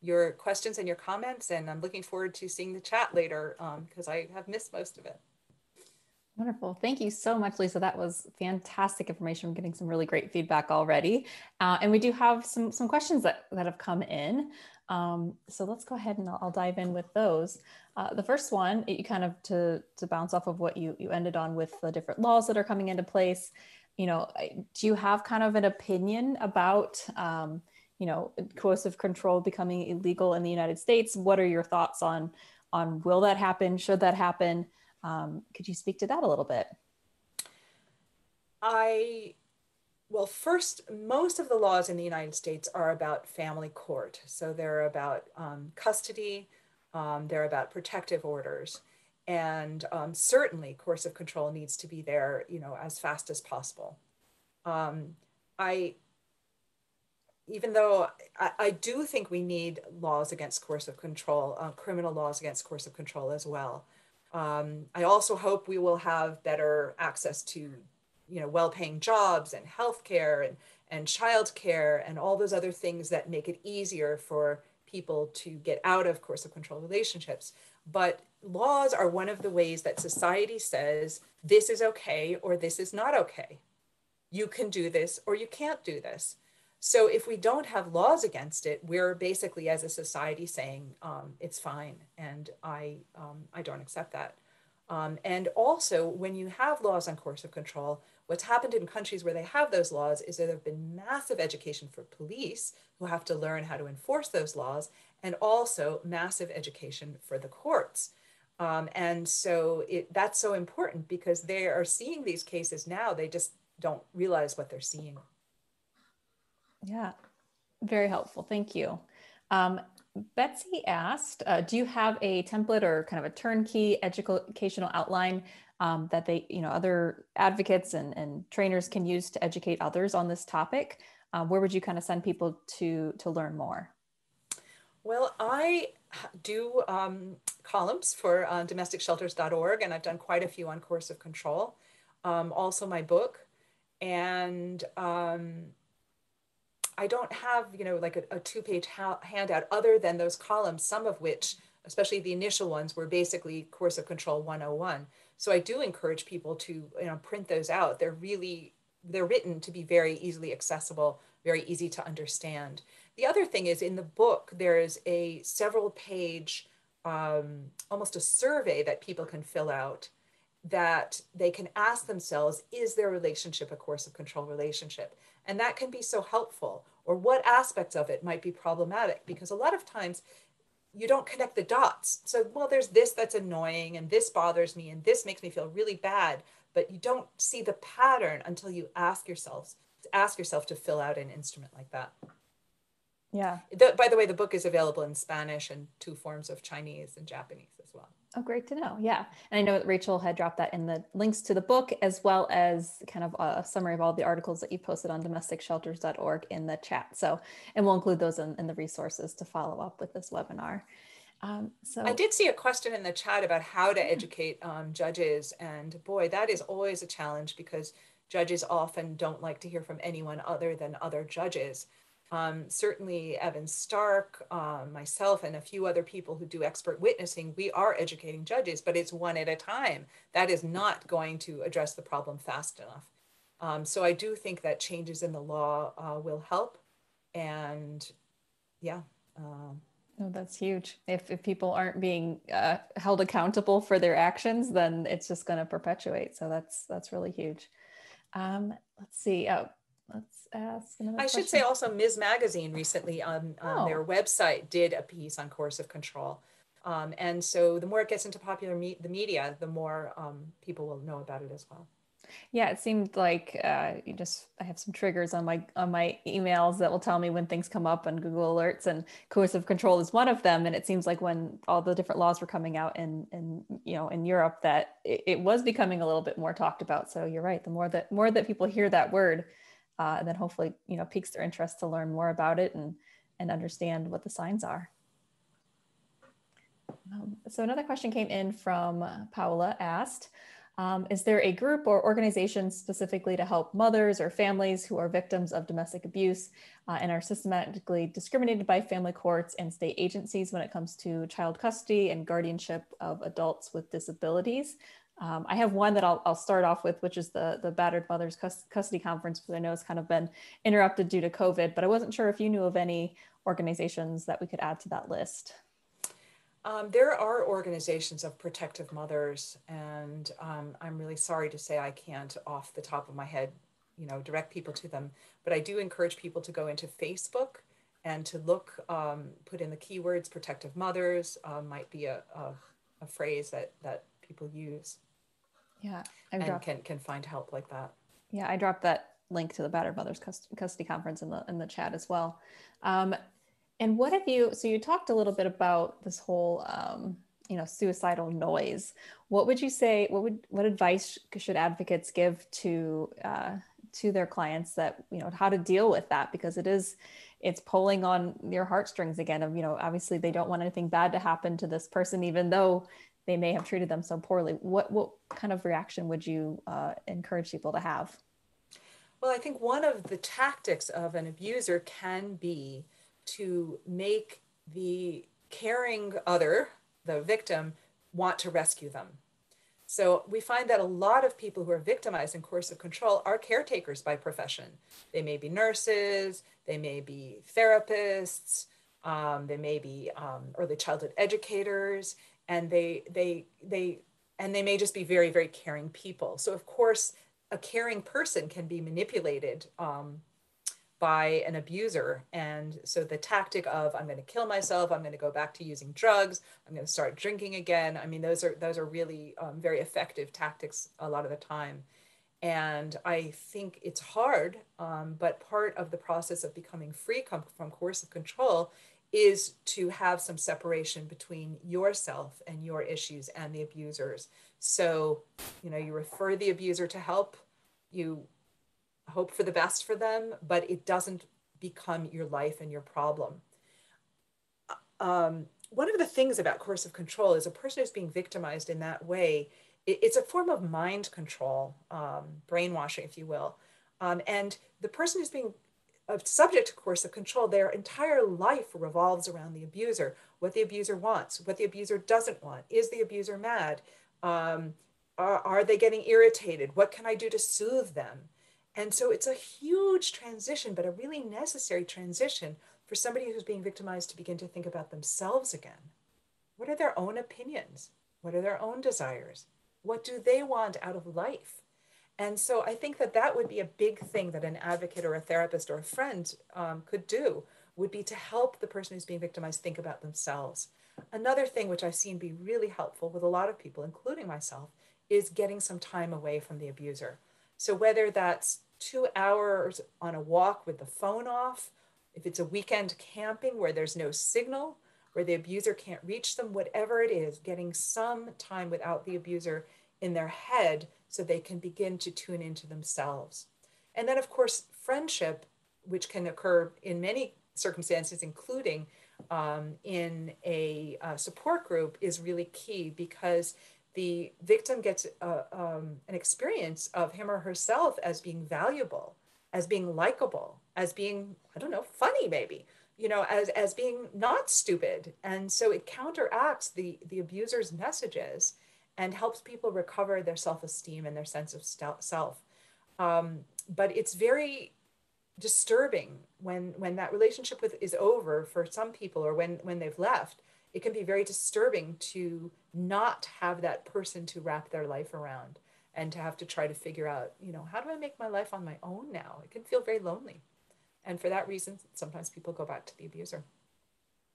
your questions and your comments, and I'm looking forward to seeing the chat later because I have missed most of it. Wonderful. Thank you so much, Lisa. That was fantastic information. I'm getting some really great feedback already. And we do have some questions that have come in. So let's go ahead and I'll dive in with those. The first one, you kind of to bounce off of what you ended on with the different laws that are coming into place. You know, do you have kind of an opinion about, you know, coercive control becoming illegal in the United States? What are your thoughts on will that happen? Should that happen? Could you speak to that a little bit? Well, first, most of the laws in the United States are about family court. So they're about custody, they're about protective orders. And certainly coercive control needs to be there, you know, as fast as possible. Even though I do think we need laws against coercive control, criminal laws against coercive control as well. I also hope we will have better access to, you know, well-paying jobs and healthcare and childcare and all those other things that make it easier for people to get out of coercive control relationships. But laws are one of the ways that society says this is okay or this is not okay. You can do this or you can't do this. So if we don't have laws against it, we're basically as a society saying it's fine, and I don't accept that. And also, when you have laws on coercive control, what's happened in countries where they have those laws is that there have been massive education for police who have to learn how to enforce those laws, and also massive education for the courts. And so that's so important because they are seeing these cases now. They just don't realize what they're seeing. Yeah, very helpful. Thank you. Betsy asked, do you have a template or kind of a turnkey educational outline that they, other advocates and trainers can use to educate others on this topic? Where would you kind of send people to learn more? Well, I do columns for domesticshelters.org, and I've done quite a few on coercive control. Also, my book, and I don't have, like a two-page handout other than those columns, some of which, especially the initial ones, were basically coercive control 101. So I do encourage people to, print those out. They're written to be very easily accessible, very easy to understand. The other thing is in the book, there is a several page, almost a survey that people can fill out that they can ask themselves, is their relationship a coercive control relationship? And that can be so helpful. Or what aspects of it might be problematic? Because a lot of times you don't connect the dots. So, well, there's this that's annoying, and this bothers me, and this makes me feel really bad. But you don't see the pattern until you ask yourself to fill out an instrument like that. Yeah. By the way, the book is available in Spanish and two forms of Chinese and Japanese as well. Oh, great to know. Yeah. And I know that Rachel had dropped that in the links to the book, as well as kind of a summary of all the articles that you posted on domesticshelters.org in the chat. So, and we'll include those in the resources to follow up with this webinar. So I did see a question in the chat about how to educate judges. And boy, that is always a challenge because judges often don't like to hear from anyone other than other judges. Certainly Evan Stark, myself, and a few other people who do expert witnessing, we are educating judges, but it's one at a time. That is not going to address the problem fast enough. So I do think that changes in the law will help. And yeah. oh, that's huge. If people aren't being held accountable for their actions, then it's just going to perpetuate. So that's really huge. Let's see. Let's ask another I question. should say also Ms. Magazine recently on their website did a piece on coercive control. And so the more it gets into the media, the more people will know about it as well. Yeah, it seemed like I have some triggers on my emails that will tell me when things come up on Google Alerts, and coercive control is one of them. And it seems like when all the different laws were coming out in Europe, that it was becoming a little bit more talked about. So you're right. The more that people hear that word, then hopefully piques their interest to learn more about it and understand what the signs are. So another question came in from Paola asked, is there a group or organization specifically to help mothers or families who are victims of domestic abuse and are systematically discriminated by family courts and state agencies when it comes to child custody and guardianship of adults with disabilities? I have one that I'll start off with, which is the Battered Mothers Custody Conference, because I know it's kind of been interrupted due to COVID, but I wasn't sure if you knew of any organizations that we could add to that list. There are organizations of protective mothers, and I'm really sorry to say I can't, off the top of my head, direct people to them. But I do encourage people to go into Facebook and to look, put in the keywords "protective mothers." Might be a phrase that people use. Yeah, and can find help like that. Yeah, I dropped that link to the Battered Mothers Custody Conference in the chat as well. And what have you, so you talked a little bit about this whole, suicidal noise. What would you say, what advice should advocates give to their clients that, how to deal with that? Because it's pulling on your heartstrings again of, obviously they don't want anything bad to happen to this person, even though they may have treated them so poorly. What kind of reaction would you encourage people to have? Well, I think one of the tactics of an abuser can be to make the caring other, the victim, want to rescue them. So we find that a lot of people who are victimized in coercive control are caretakers by profession. They may be nurses, they may be therapists, they may be early childhood educators, and they may just be very, very caring people. So of course, a caring person can be manipulated by an abuser. And so the tactic of, I'm going to kill myself, I'm going to go back to using drugs, I'm going to start drinking again. I mean, those are really very effective tactics a lot of the time. And I think it's hard, but part of the process of becoming free from coercive control is to have some separation between yourself and your issues and the abusers. So, you refer the abuser to help, you hope for the best for them, but it doesn't become your life and your problem. One of the things about coercive control is a person who's being victimized in that way, it's a form of mind control, brainwashing, if you will. And the person who's being subject to coercive control, their entire life revolves around the abuser, what the abuser wants, what the abuser doesn't want. Is the abuser mad? Are they getting irritated? What can I do to soothe them? And so it's a huge transition, but a really necessary transition for somebody who's being victimized to begin to think about themselves again. What are their own opinions? What are their own desires? What do they want out of life? And so I think that that would be a big thing that an advocate or a therapist or a friend could do, would be to help the person who's being victimized think about themselves. Another thing which I've seen be really helpful with a lot of people, including myself, is getting some time away from the abuser. So whether that's 2 hours on a walk with the phone off, if it's a weekend camping where there's no signal, where the abuser can't reach them, whatever it is, getting some time without the abuser in their head so they can begin to tune into themselves. And then, of course, friendship, which can occur in many circumstances, including in a support group, is really key, because the victim gets an experience of him or herself as being valuable, as being likable, as being, I don't know, funny maybe, as being not stupid. And so it counteracts the abuser's messages and helps people recover their self-esteem and their sense of self. But it's very disturbing when that relationship is over for some people, or when they've left. It can be very disturbing to not have that person to wrap their life around, and to have to try to figure out, how do I make my life on my own now? It can feel very lonely. And for that reason, sometimes people go back to the abuser.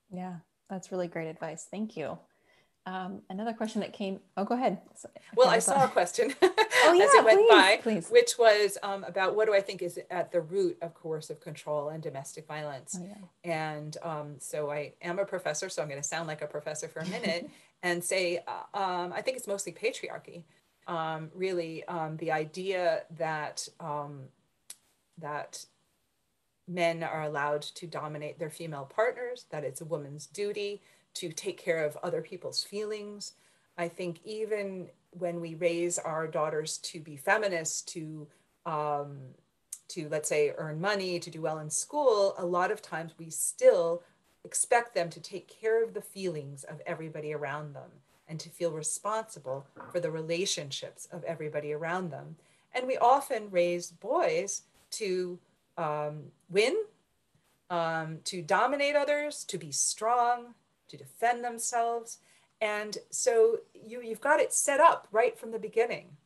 Yeah, that's really great advice. Thank you. Another question that came, oh, go ahead. Well, I saw a question Oh as yeah, it went by, please. which was about what do I think is at the root of coercive control and domestic violence. Oh, yeah. And so I am a professor, so I'm going to sound like a professor for a minute and say, I think it's mostly patriarchy. Really, the idea that that men are allowed to dominate their female partners, that it's a woman's duty to take care of other people's feelings. I think even when we raise our daughters to be feminists, to let's say earn money, to do well in school, a lot of times we still expect them to take care of the feelings of everybody around them and to feel responsible for the relationships of everybody around them. And we often raise boys to win, to dominate others, to be strong, to defend themselves. And so you've got it set up right from the beginning.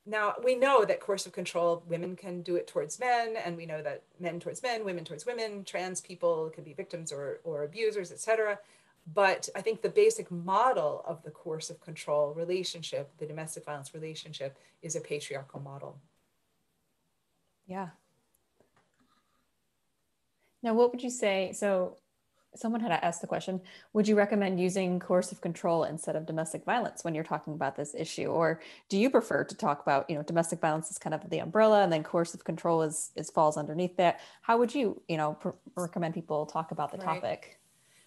Now, we know that coercive control, women can do it towards men, and we know that men towards men, women towards women, trans people can be victims or abusers, etc. But I think the basic model of the coercive control relationship, the domestic violence relationship, is a patriarchal model. Yeah. Now, what would you say? So someone had asked the question, would you recommend using coercive control instead of domestic violence when you're talking about this issue? Or do you prefer to talk about, domestic violence is kind of the umbrella, and then coercive control is falls underneath that? How would you, recommend people talk about the topic?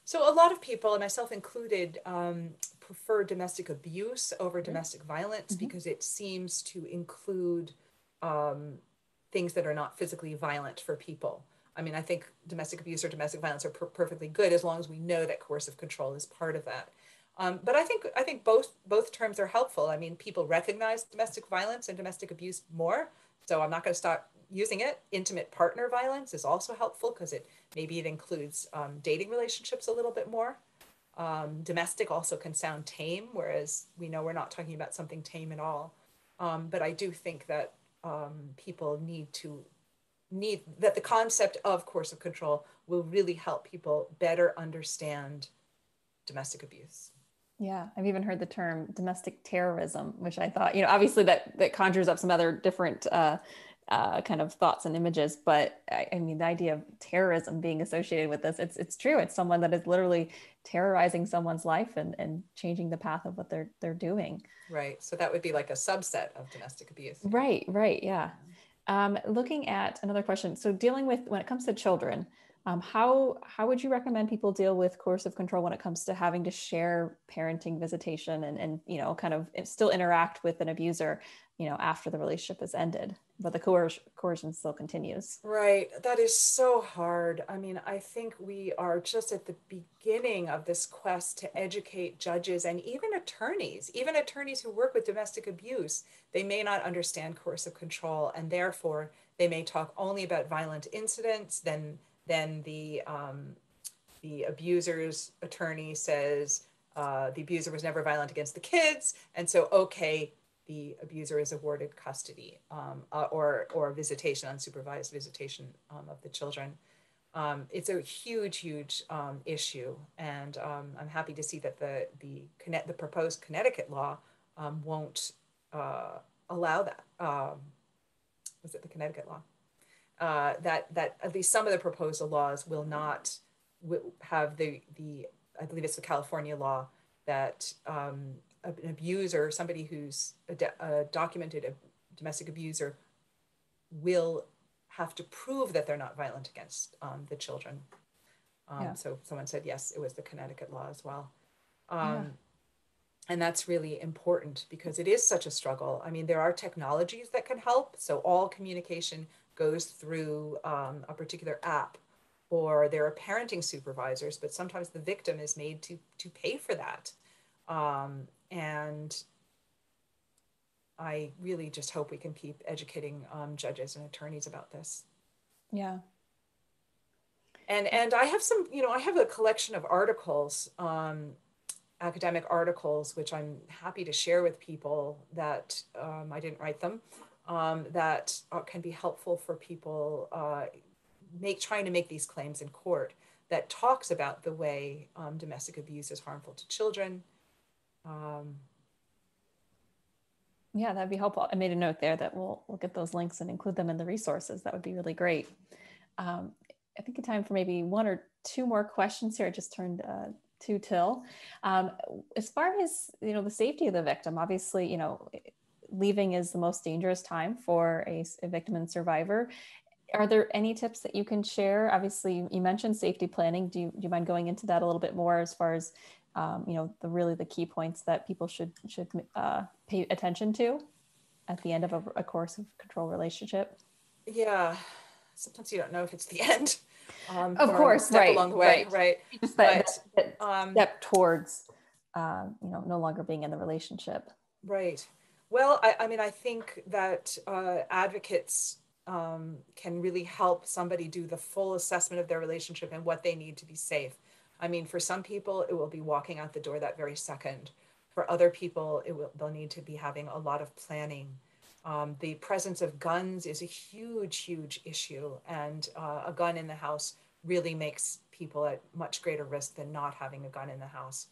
So a lot of people, and myself included, prefer domestic abuse over domestic violence because it seems to include things that are not physically violent for people. I mean, I think domestic abuse or domestic violence are perfectly good as long as we know that coercive control is part of that. But I think both terms are helpful. I mean, people recognize domestic violence and domestic abuse more, so I'm not going to stop using it. Intimate partner violence is also helpful because maybe it includes dating relationships a little bit more. Domestic also can sound tame, whereas we know we're not talking about something tame at all. But I do think that people need that the concept of coercive control will really help people better understand domestic abuse. Yeah, I've even heard the term domestic terrorism, which I thought, obviously that conjures up some other different kind of thoughts and images. But I mean, the idea of terrorism being associated with this, it's true. It's someone that is literally terrorizing someone's life and changing the path of what they're doing. Right. So that would be like a subset of domestic abuse. Yeah. Right, yeah. Looking at another question, so dealing with when it comes to children, how would you recommend people deal with coercive control when it comes to having to share parenting visitation and kind of still interact with an abuser, after the relationship has ended, but the coercion still continues? Right. That is so hard. I mean, I think we are just at the beginning of this quest to educate judges and even attorneys who work with domestic abuse. They may not understand coercive control, and therefore they may talk only about violent incidents. Then the abuser's attorney says the abuser was never violent against the kids, and so okay, the abuser is awarded custody or visitation, unsupervised visitation of the children. It's a huge issue, and I'm happy to see that the proposed Connecticut law won't allow that. Was it the Connecticut law? That at least some of the proposed laws will not have the I believe it's the California law that an abuser, somebody who's a documented domestic abuser, will have to prove that they're not violent against the children. Yeah. So someone said, yes, it was the Connecticut law as well. Yeah. And that's really important because it is such a struggle. I mean, there are technologies that can help. So all communication goes through a particular app, or there are parenting supervisors, but sometimes the victim is made to pay for that. And I really just hope we can keep educating judges and attorneys about this. Yeah. And I have I have a collection of articles, academic articles, which I'm happy to share with people that I didn't write them, that can be helpful for people trying to make these claims in court, that talks about the way domestic abuse is harmful to children. Yeah, that'd be helpful. I made a note there that we'll get those links and include them in the resources. That would be really great. I think in time for maybe one or two more questions here. I just turned 2 till. As far as, the safety of the victim, obviously, leaving is the most dangerous time for a victim and survivor. Are there any tips that you can share? Obviously, you mentioned safety planning. Do you mind going into that a little bit more as far as, the key points that people should pay attention to at the end of a coercive control relationship? Yeah, sometimes you don't know if it's the end. Of course, step right, along the way, right? Just But that step towards, no longer being in the relationship. right. Well, I mean, I think that advocates can really help somebody do the full assessment of their relationship and what they need to be safe. I mean, for some people, it will be walking out the door that very second. For other people, they'll need to be having a lot of planning. The presence of guns is a huge issue, and a gun in the house really makes people at much greater risk than not having a gun in the house.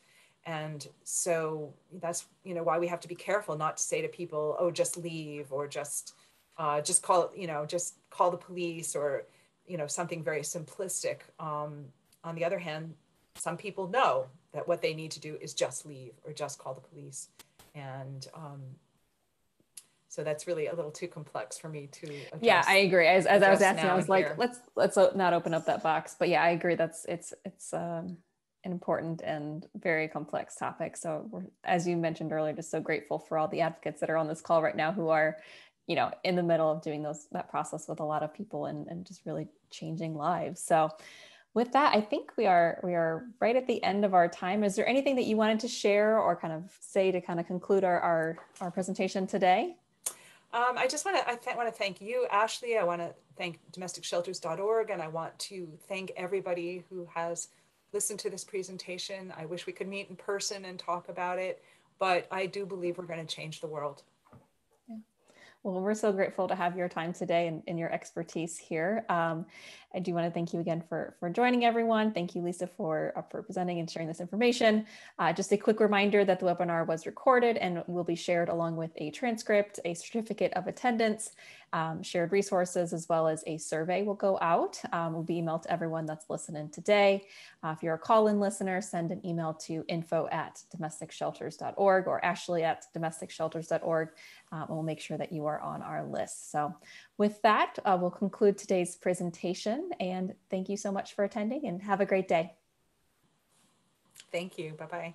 And so that's why we have to be careful not to say to people, oh, just leave, or just call the police, or something very simplistic. On the other hand, some people know that what they need to do is just leave or just call the police, and so that's really a little too complex for me to address. Yeah, I agree. As I was asking, I was like, here. let's not open up that box. But yeah, I agree. It's an important and very complex topic. So we're, as you mentioned earlier, just so grateful for all the advocates that are on this call right now who are, in the middle of doing that process with a lot of people and just really changing lives. So with that, I think we are right at the end of our time. Is there anything that you wanted to share or kind of say to kind of conclude our presentation today? I just want to thank you, Ashley. I want to thank domesticshelters.org, and I want to thank everybody who has listened to this presentation. I wish we could meet in person and talk about it, but I do believe we're going to change the world. Well, we're so grateful to have your time today and your expertise here. I do want to thank you again for joining everyone. Thank you, Lisa, for presenting and sharing this information. Just a quick reminder that the webinar was recorded and will be shared along with a transcript, a certificate of attendance, shared resources, as well as a survey will go out. Will be emailed to everyone that's listening today. If you're a call-in listener, send an email to info@domesticshelters.org or ashley@domesticshelters.org. And we'll make sure that you are on our list. So with that, we'll conclude today's presentation, and thank you so much for attending, and have a great day. Thank you. Bye-bye.